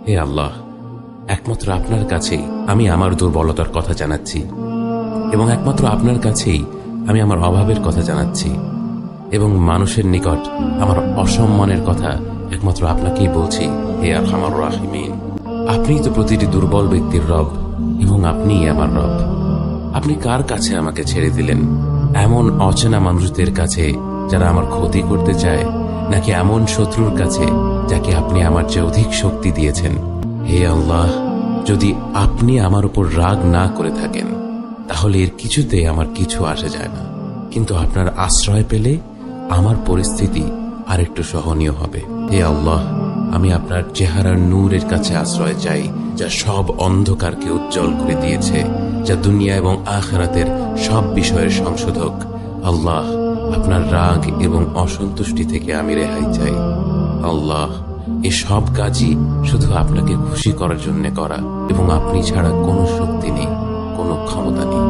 হে আল্লাহ, একমাত্র আপনার কাছেই আমি আমার দুর্বলতার কথা জানাচ্ছি, এবং একমাত্র আপনার কাছেই আমি আমার অভাবের কথা জানাচ্ছি, এবং মানুষের নিকট আমার অসম্মানের কথা একমাত্র আপনাকেই বলছি। হে আরহামার রাহিমিন, আপনিই তো প্রতিটি দুর্বল ব্যক্তির রব, এবং আপনিই আমার রব। আপনি কার কাছে আমাকে ছেড়ে দিলেন? এমন অচেনা মানুষদের কাছে যারা আমার ক্ষতি করতে চায়, নাকি এমন শত্রুর কাছে যাকে আপনি আমার চেয়ে অধিক শক্তি দিয়েছেন? হে আল্লাহ, যদি আপনি আমার উপর রাগ না করে থাকেন তাহলে এর কিছুতে আমার কিছু আসে যায় না, কিন্তু আপনার আশ্রয় পেলে আমার পরিস্থিতি আরেকটু সহনীয় হবে। হে আল্লাহ, আমি আপনার চেহারার নূরের কাছে আশ্রয় চাই, যা সব অন্ধকারকে উজ্জ্বল করে দিয়েছে, যা দুনিয়া এবং আখিরাতের সব বিষয়ের সংশোধক। আল্লাহ, আপনার রাগ এবং অসন্তুষ্টি থেকে আমি রেহাই চাই। আল্লাহ, এ সব কাজই শুধু আপনাকে খুশি করার জন্য করা, এবং আপনি ছাড়া কোনো শক্তি নেই, কোনো ক্ষমতা নেই।